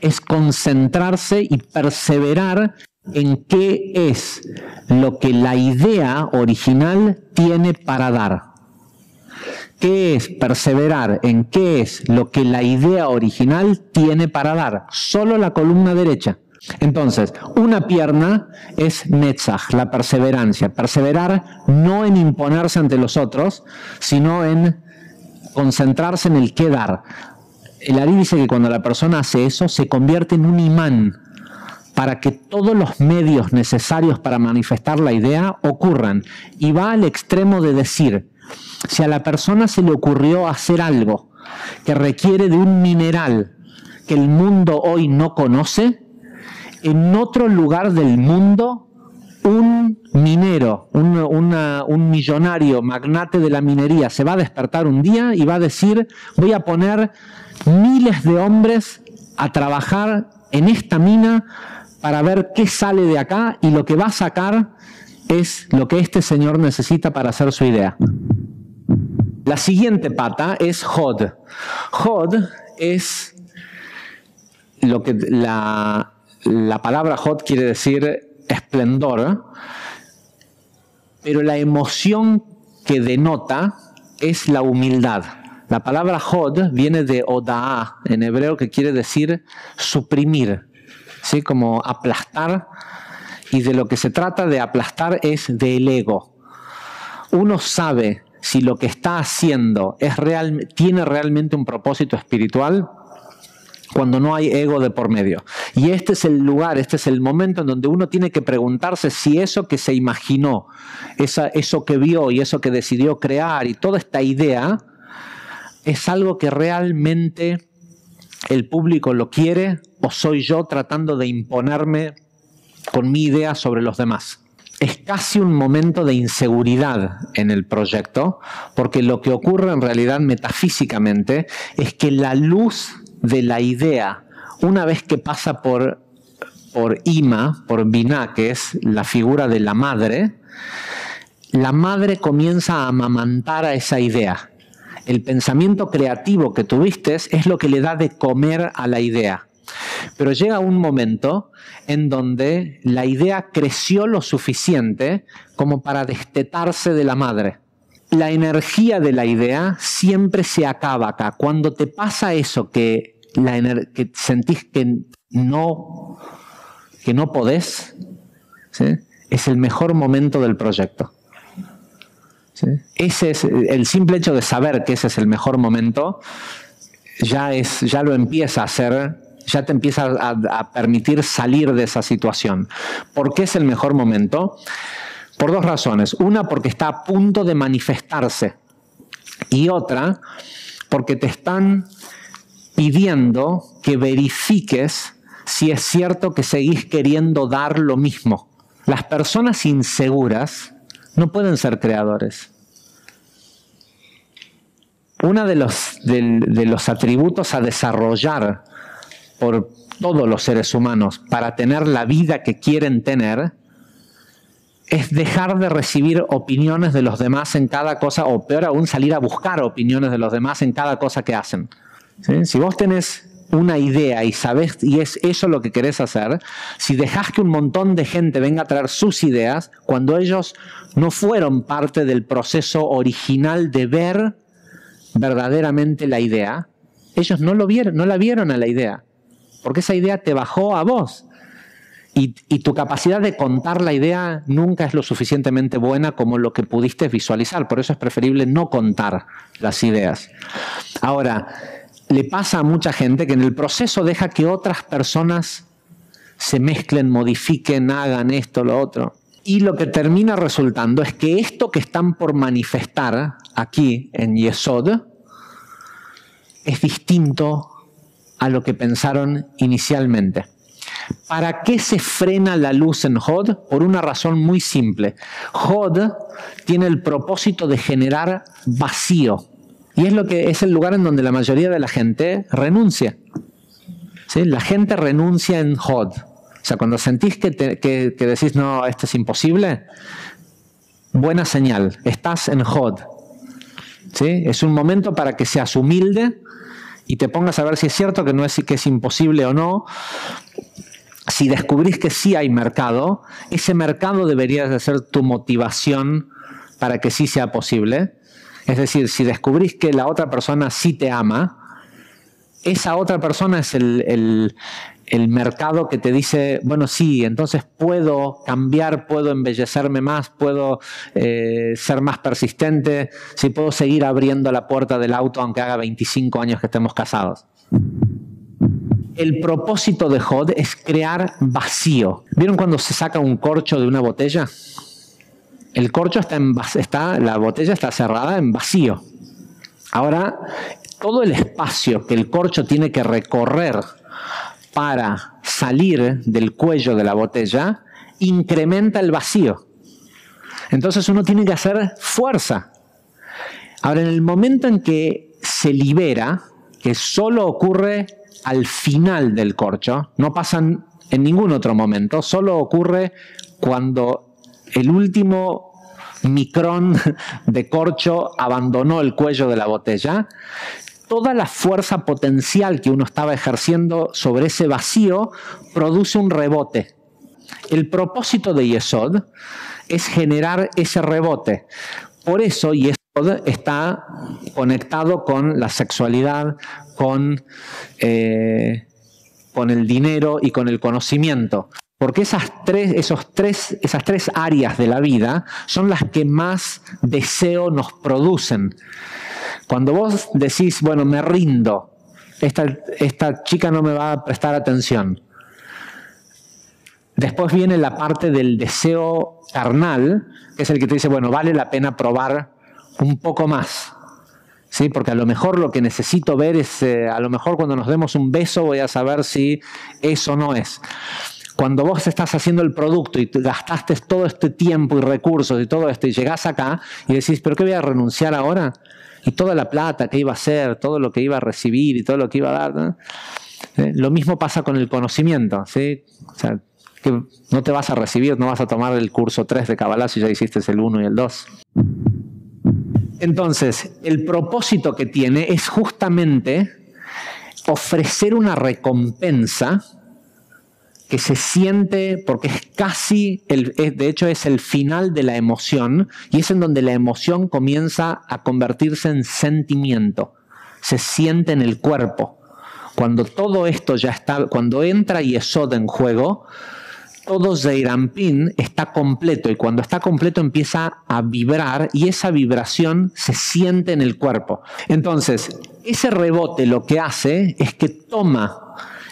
es concentrarse y perseverar en qué es lo que la idea original tiene para dar. ¿Qué es perseverar en qué es lo que la idea original tiene para dar? Solo la columna derecha. Entonces, una pierna es Netzach, la perseverancia. Perseverar no en imponerse ante los otros, sino en concentrarse en el qué dar. El Ari dice que cuando la persona hace eso, se convierte en un imán para que todos los medios necesarios para manifestar la idea ocurran. Y va al extremo de decir, si a la persona se le ocurrió hacer algo que requiere de un mineral que el mundo hoy no conoce, en otro lugar del mundo, un minero, un millonario, magnate de la minería, se va a despertar un día y va a decir, voy a poner miles de hombres a trabajar en esta mina para ver qué sale de acá, y lo que va a sacar es lo que este señor necesita para hacer su idea. La siguiente pata es Hod. Hod es lo que la palabra Hod quiere decir esplendor, pero la emoción que denota es la humildad. La palabra Hod viene de Oda'a en hebreo, que quiere decir suprimir, ¿sí? Como aplastar, y de lo que se trata de aplastar es del ego. Uno sabe si lo que está haciendo tiene realmente un propósito espiritual cuando no hay ego de por medio. Y este es el lugar, este es el momento en donde uno tiene que preguntarse si eso que se imaginó, eso que vio y eso que decidió crear y toda esta idea es algo que realmente el público lo quiere, o soy yo tratando de imponerme con mi idea sobre los demás. Es casi un momento de inseguridad en el proyecto, porque lo que ocurre en realidad metafísicamente es que la luz de la idea, una vez que pasa por Ima, por Binah, que es la figura de la madre, la madre comienza a amamantar a esa idea. El pensamiento creativo que tuviste es lo que le da de comer a la idea. Pero llega un momento en donde la idea creció lo suficiente como para destetarse de la madre. La energía de la idea siempre se acaba acá. Cuando te pasa eso, que sentís que no podés, ¿sí? Es el mejor momento del proyecto. ¿Sí? Ese es el simple hecho de saber que ese es el mejor momento, ya lo empieza a hacer, ya te empieza a permitir salir de esa situación. ¿Por qué es el mejor momento? Por dos razones. Una, porque está a punto de manifestarse. Y otra, porque te están pidiendo que verifiques si es cierto que seguís queriendo dar lo mismo. Las personas inseguras no pueden ser creadores. Uno de los atributos a desarrollar por todos los seres humanos para tener la vida que quieren tener es dejar de recibir opiniones de los demás en cada cosa, o peor aún, salir a buscar opiniones de los demás en cada cosa que hacen. ¿Sí? Si vos tenés una idea y sabés, y es eso lo que querés hacer, si dejás que un montón de gente venga a traer sus ideas, cuando ellos no fueron parte del proceso original de ver verdaderamente la idea, ellos no la vieron a la idea, porque esa idea te bajó a vos. Y tu capacidad de contar la idea nunca es lo suficientemente buena como lo que pudiste visualizar. Por eso es preferible no contar las ideas. Ahora, le pasa a mucha gente que en el proceso deja que otras personas se mezclen, modifiquen, hagan esto, lo otro. Y lo que termina resultando es que esto que están por manifestar aquí en Yesod es distinto a lo que pensaron inicialmente. ¿Para qué se frena la luz en Hod? Por una razón muy simple. Hod tiene el propósito de generar vacío. Y es el lugar en donde la mayoría de la gente renuncia. ¿Sí? La gente renuncia en Hod. O sea, cuando sentís que decís, no, esto es imposible, buena señal, estás en Hod. ¿Sí? Es un momento para que seas humilde y te pongas a ver si es cierto que es imposible o no. Si descubrís que sí hay mercado, ese mercado debería de ser tu motivación para que sí sea posible. Es decir, si descubrís que la otra persona sí te ama, esa otra persona es el mercado que te dice, bueno, sí, entonces puedo cambiar, puedo embellecerme más, puedo ser más persistente, sí, puedo seguir abriendo la puerta del auto aunque haga 25 años que estemos casados. El propósito de Hod es crear vacío. ¿Vieron cuando se saca un corcho de una botella? El corcho la botella está cerrada en vacío. Ahora, todo el espacio que el corcho tiene que recorrer para salir del cuello de la botella incrementa el vacío. Entonces uno tiene que hacer fuerza. Ahora, en el momento en que se libera, que solo ocurre al final del corcho, no pasan en ningún otro momento, solo ocurre cuando el último micrón de corcho abandonó el cuello de la botella, toda la fuerza potencial que uno estaba ejerciendo sobre ese vacío produce un rebote. El propósito de Yesod es generar ese rebote. Por eso Yesod está conectado con la sexualidad, con el dinero y con el conocimiento. Porque esas tres áreas de la vida son las que más deseo nos producen. Cuando vos decís, bueno, me rindo, esta chica no me va a prestar atención. Después viene la parte del deseo carnal, que es el que te dice, bueno, vale la pena probar un poco más. ¿Sí? Porque a lo mejor lo que necesito ver es, a lo mejor cuando nos demos un beso voy a saber si eso no es. Cuando vos estás haciendo el producto y gastaste todo este tiempo y recursos y todo esto y llegás acá y decís, ¿pero qué voy a renunciar ahora? Y toda la plata que iba a hacer, todo lo que iba a recibir y todo lo que iba a dar, ¿no? Lo mismo pasa con el conocimiento, ¿sí? O sea, que no te vas a recibir, no vas a tomar el curso 3 de Kabbalah si ya hiciste el 1 y el 2. Entonces, el propósito que tiene es justamente ofrecer una recompensa que se siente, porque es casi, de hecho es el final de la emoción, y es en donde la emoción comienza a convertirse en sentimiento, se siente en el cuerpo. Cuando todo esto ya está, cuando entra Yesod en juego, todo Zeir Anpin está completo, y cuando está completo empieza a vibrar, y esa vibración se siente en el cuerpo. Entonces, ese rebote lo que hace es que toma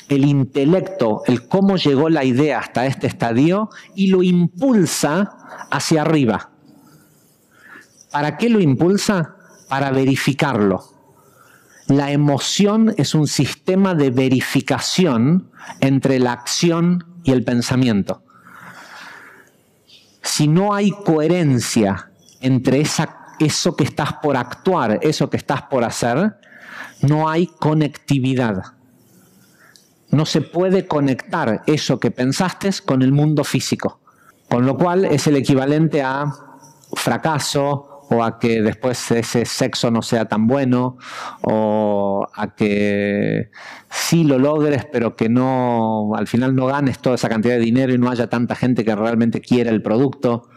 el intelecto, el cómo llegó la idea hasta este estadio, y lo impulsa hacia arriba. ¿Para qué lo impulsa? Para verificarlo. La emoción es un sistema de verificación entre la acción y el pensamiento. Si no hay coherencia entre eso que estás por actuar, eso que estás por hacer, no hay conectividad. No se puede conectar eso que pensaste con el mundo físico. Con lo cual es el equivalente a fracaso, o a que después ese sexo no sea tan bueno, o a que sí lo logres, pero que no, al final no ganes toda esa cantidad de dinero y no haya tanta gente que realmente quiera el producto.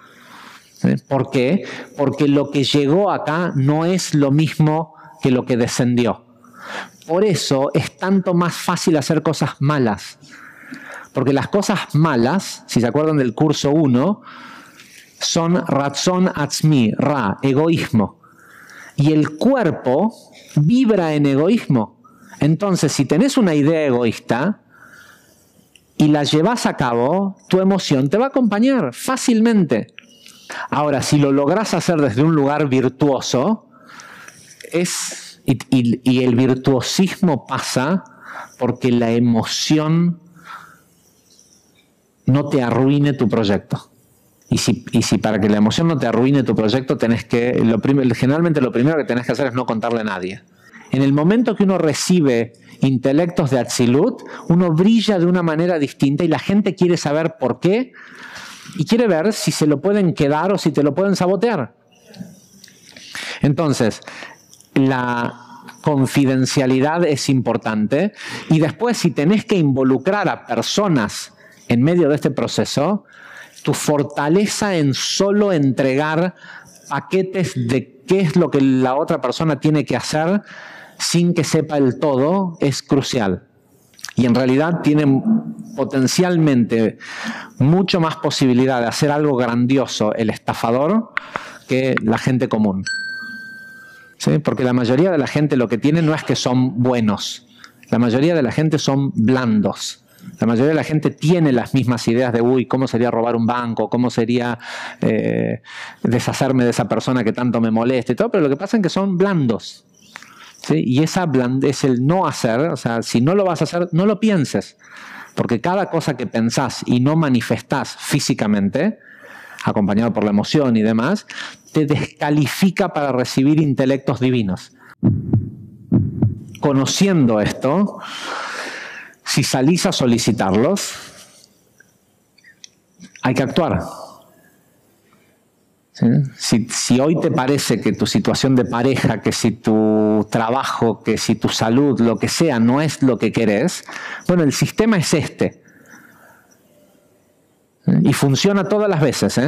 ¿Por qué? Porque lo que llegó acá no es lo mismo que lo que descendió. Por eso es tanto más fácil hacer cosas malas. Porque las cosas malas, si se acuerdan del curso 1, son Ratzon Atzmi, Ra, egoísmo. Y el cuerpo vibra en egoísmo. Entonces, si tenés una idea egoísta y la llevas a cabo, tu emoción te va a acompañar fácilmente. Ahora, si lo lográs hacer desde un lugar virtuoso, y el virtuosismo pasa porque la emoción no te arruine tu proyecto. Y si para que la emoción no te arruine tu proyecto, generalmente lo primero que tenés que hacer es no contarle a nadie. En el momento que uno recibe intelectos de Atzilut, uno brilla de una manera distinta y la gente quiere saber por qué y quiere ver si se lo pueden quedar o si te lo pueden sabotear. Entonces, la confidencialidad es importante, y después si tenés que involucrar a personas en medio de este proceso, tu fortaleza en solo entregar paquetes de qué es lo que la otra persona tiene que hacer sin que sepa el todo es crucial. Y en realidad tiene potencialmente mucho más posibilidad de hacer algo grandioso el estafador que la gente común. ¿Sí? Porque la mayoría de la gente lo que tiene no es que son buenos. La mayoría de la gente son blandos. La mayoría de la gente tiene las mismas ideas de, uy, ¿cómo sería robar un banco? ¿Cómo sería deshacerme de esa persona que tanto me molesta y todo? Pero lo que pasa es que son blandos. ¿Sí? Y esa blandez, el no hacer, o sea, si no lo vas a hacer, no lo pienses. Porque cada cosa que pensás y no manifestás físicamente, acompañado por la emoción y demás, te descalifica para recibir intelectos divinos. Conociendo esto, si salís a solicitarlos, hay que actuar. ¿Sí? Si hoy te parece que tu situación de pareja, que si tu trabajo, que si tu salud, lo que sea, no es lo que querés, bueno, el sistema es este. Y funciona todas las veces,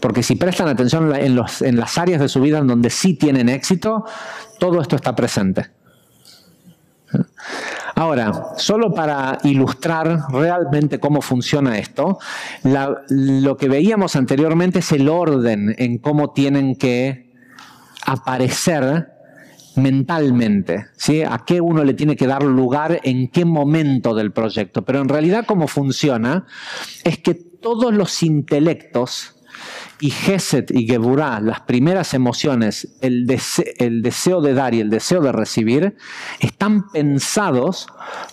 porque si prestan atención en las áreas de su vida en donde sí tienen éxito, todo esto está presente. Ahora, solo para ilustrar realmente cómo funciona esto, lo que veíamos anteriormente es el orden en cómo tienen que aparecer mentalmente, ¿sí? A qué uno le tiene que dar lugar en qué momento del proyecto. Pero en realidad cómo funciona es que todos los intelectos y Gesed y Geburah, las primeras emociones, el deseo de dar y el deseo de recibir, están pensados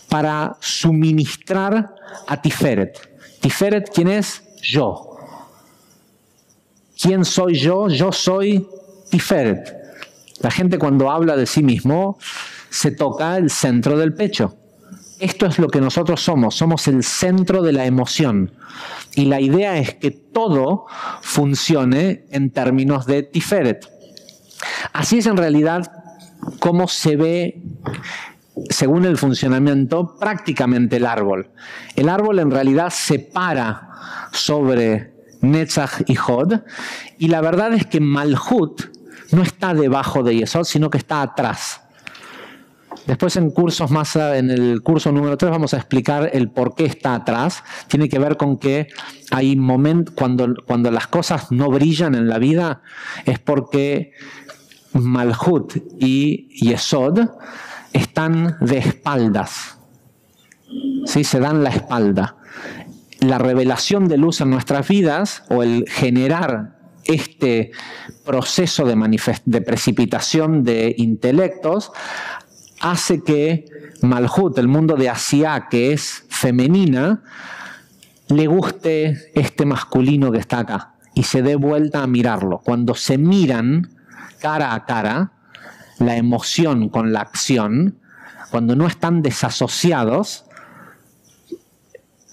para suministrar a Tiferet. Tiferet, ¿quién es? Yo. ¿Quién soy yo? Yo soy Tiferet. La gente cuando habla de sí mismo se toca el centro del pecho. Esto es lo que nosotros somos el centro de la emoción. Y la idea es que todo funcione en términos de Tiferet. Así es en realidad como se ve, según el funcionamiento, prácticamente el árbol. El árbol en realidad se para sobre Netzach y Hod, y la verdad es que Malhut no está debajo de Yesod, sino que está atrás. Después en el curso número 3 vamos a explicar el por qué está atrás. Tiene que ver con que hay momentos cuando las cosas no brillan en la vida, es porque Malhut y Yesod están de espaldas. ¿Sí? Se dan la espalda. La revelación de luz en nuestras vidas, o el generar este proceso de precipitación de intelectos, hace que Malhut, el mundo de Asiá, que es femenina, le guste este masculino que está acá y se dé vuelta a mirarlo. Cuando se miran cara a cara, la emoción con la acción, cuando no están desasociados,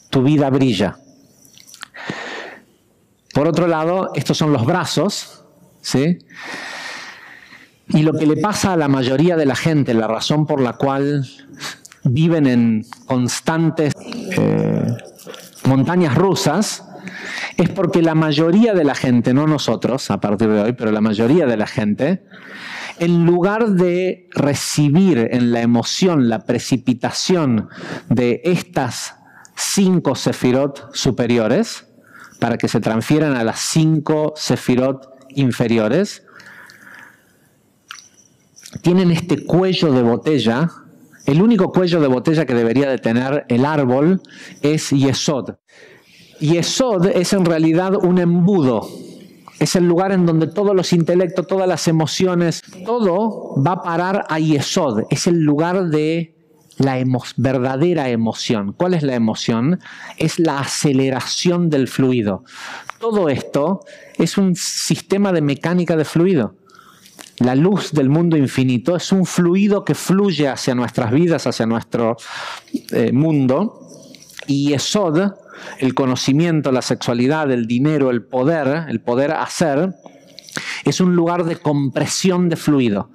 tu vida brilla. Por otro lado, estos son los brazos, ¿sí? Y lo que le pasa a la mayoría de la gente, la razón por la cual viven en constantes montañas rusas, es porque la mayoría de la gente, no nosotros a partir de hoy, pero la mayoría de la gente, en lugar de recibir en la emoción la precipitación de estas 5 sefirot superiores, para que se transfieran a las 5 sefirot inferiores, tienen este cuello de botella. El único cuello de botella que debería de tener el árbol es Yesod. Yesod es en realidad un embudo. Es el lugar en donde todos los intelectos, todas las emociones, todo va a parar a Yesod. Es el lugar de la verdadera emoción. ¿Cuál es la emoción? Es la aceleración del fluido. Todo esto es un sistema de mecánica de fluido. La luz del mundo infinito es un fluido que fluye hacia nuestras vidas, hacia nuestro mundo. Y Yesod, el conocimiento, la sexualidad, el dinero, el poder hacer, es un lugar de compresión de fluido.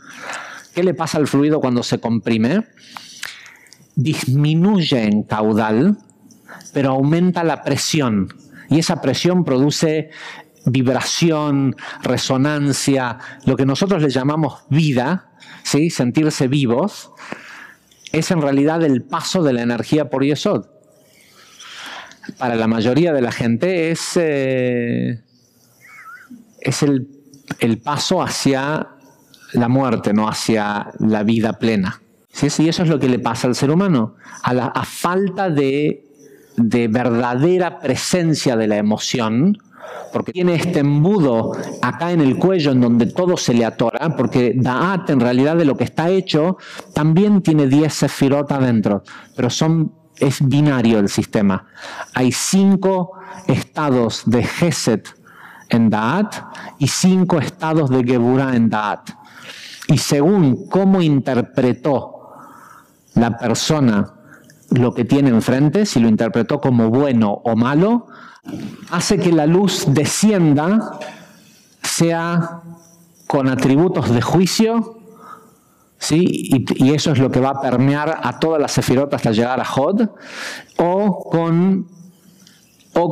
¿Qué le pasa al fluido cuando se comprime? Disminuye en caudal, pero aumenta la presión. Y esa presión produce vibración, resonancia, lo que nosotros le llamamos vida, ¿sí? Sentirse vivos, es en realidad el paso de la energía por Yesod. Para la mayoría de la gente es el paso hacia la muerte, no hacia la vida plena. ¿Sí? Y eso es lo que le pasa al ser humano. A falta de verdadera presencia de la emoción, porque tiene este embudo acá en el cuello en donde todo se le atora, porque Da'at en realidad de lo que está hecho también tiene 10 sefirot adentro, pero es binario el sistema. Hay 5 estados de Gesed en Da'at y 5 estados de Geburah en Da'at. Y según cómo interpretó la persona lo que tiene enfrente, si lo interpretó como bueno o malo, hace que la luz descienda, sea con atributos de juicio, ¿sí? Y eso es lo que va a permear a todas las sefirot hasta llegar a Hod, o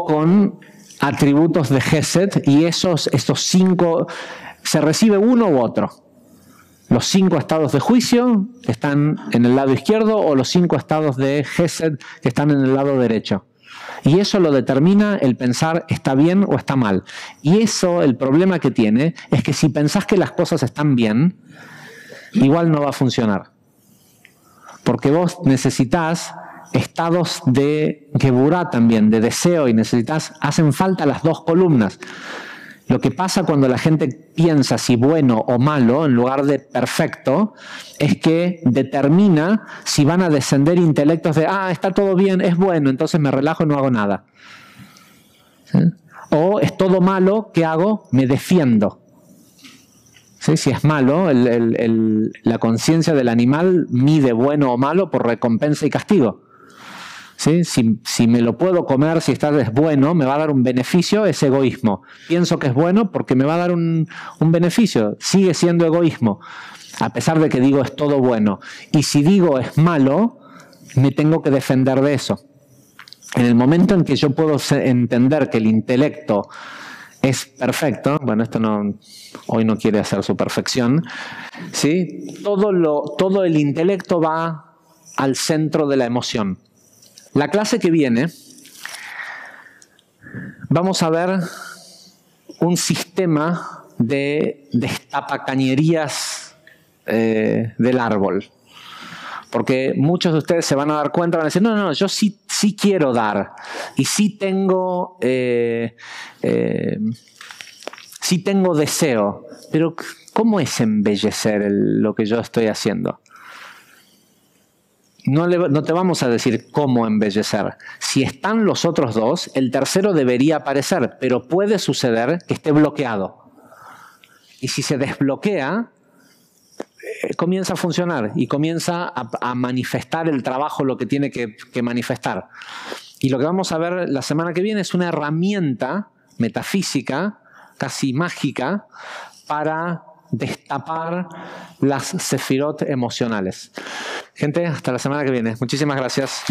con atributos de Gesed, y estos 5, se recibe uno u otro. Los 5 estados de juicio que están en el lado izquierdo, o los 5 estados de Gesed que están en el lado derecho. Y eso lo determina el pensar está bien o está mal. Y eso, el problema que tiene, es que si pensás que las cosas están bien, igual no va a funcionar. Porque vos necesitas estados de Geburah también, de deseo, y hacen falta las 2 columnas. Lo que pasa cuando la gente piensa si bueno o malo, en lugar de perfecto, es que determina si van a descender intelectos de está todo bien, es bueno, entonces me relajo y no hago nada. ¿Sí? O es todo malo, ¿qué hago? Me defiendo. ¿Sí? Si es malo, la conciencia del animal mide bueno o malo por recompensa y castigo. ¿Sí? Si me lo puedo comer, si es bueno, me va a dar un beneficio, es egoísmo. Pienso que es bueno porque me va a dar un beneficio, sigue siendo egoísmo, a pesar de que digo es todo bueno. Y si digo es malo, me tengo que defender de eso. En el momento en que yo puedo entender que el intelecto es perfecto, bueno, esto hoy no quiere hacer su perfección, ¿sí? Todo el intelecto va al centro de la emoción. La clase que viene, vamos a ver un sistema de destapacañerías del árbol. Porque muchos de ustedes se van a dar cuenta, van a decir, no, yo sí quiero dar. Y sí tengo deseo. Pero ¿cómo es embellecer lo que yo estoy haciendo? No te vamos a decir cómo embellecer. Si están los otros dos, el tercero debería aparecer, pero puede suceder que esté bloqueado. Y si se desbloquea, comienza a funcionar y comienza a manifestar el trabajo, lo que tiene que manifestar. Y lo que vamos a ver la semana que viene es una herramienta metafísica, casi mágica, para destapar las sefirot emocionales. Gente, hasta la semana que viene. Muchísimas gracias.